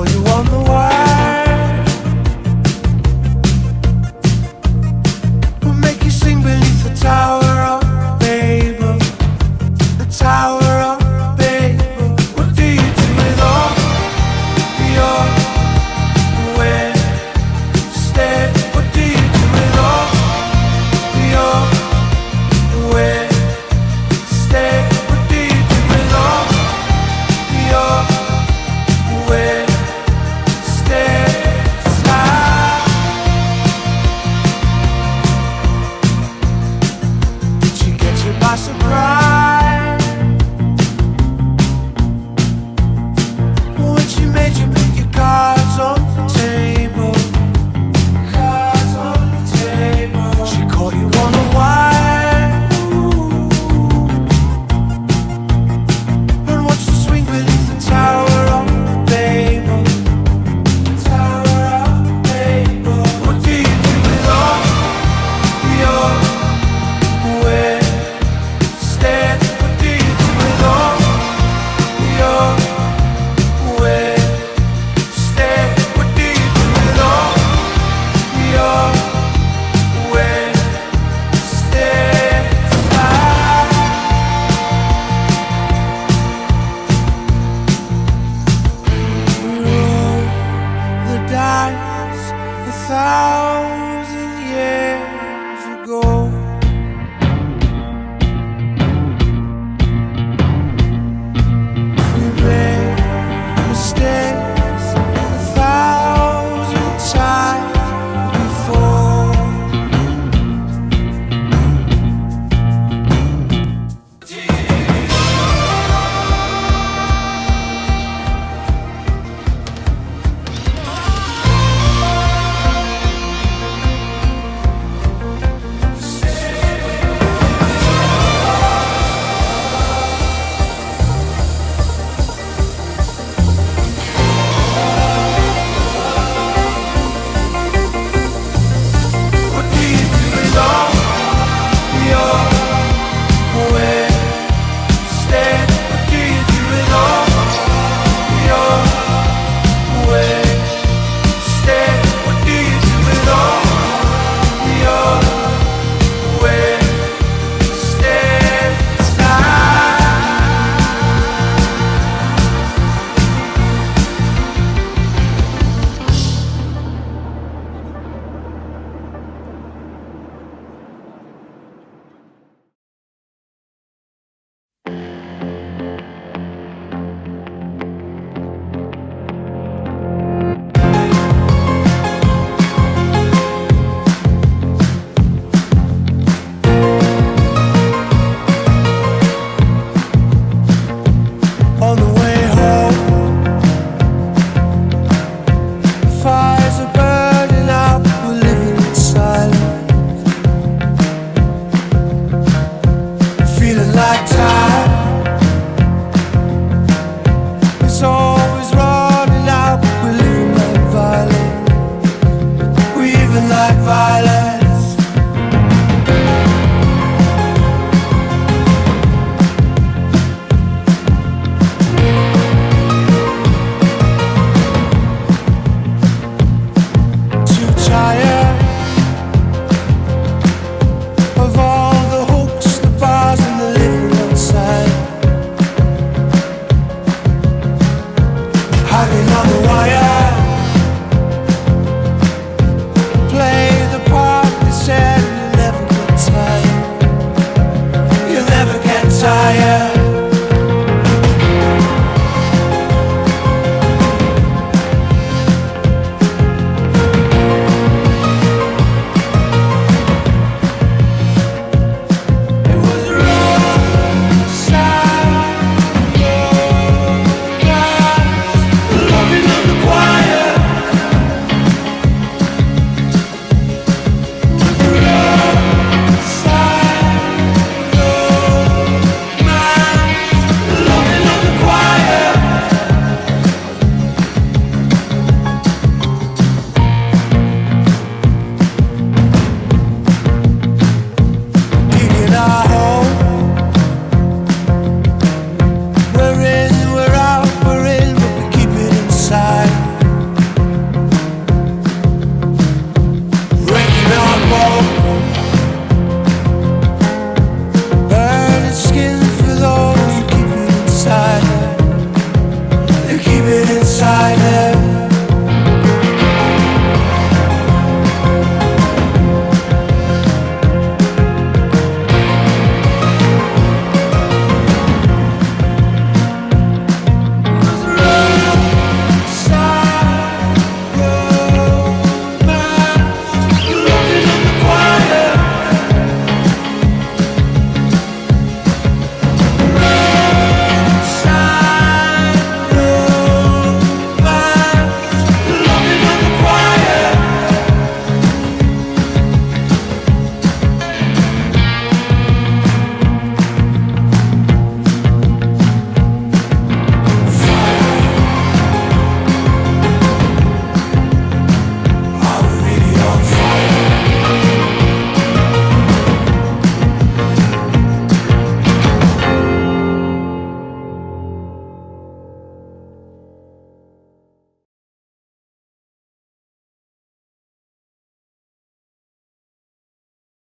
call you on the wire. We'll make you sing beneath the tower of Babel. The tower of Babel. What do you do with all your wasted? What do you do with all your wasted? What do you do with all your wasted time? Did she get you by surprise when she made you put your cards on the table? Cards on the table. She caught you on a wire and watched you swing beneath the tower of Babel. The tower of Babel. What do you do with all your wasted? What do you do with all your wasted? What do you do with all your wasted time? We roll the dice 1,000 years ago. We made mistakes 1,000 times before. What do you do with all your wasted? What do you do with all your wasted? What do you do with all your wasted time? On the way home, fires are burning out. We're living in silence, feeling like time is always running out. We're living like violence. We're even like violence. Too tired of all the hooks, the bars, and the living outside. Hanging on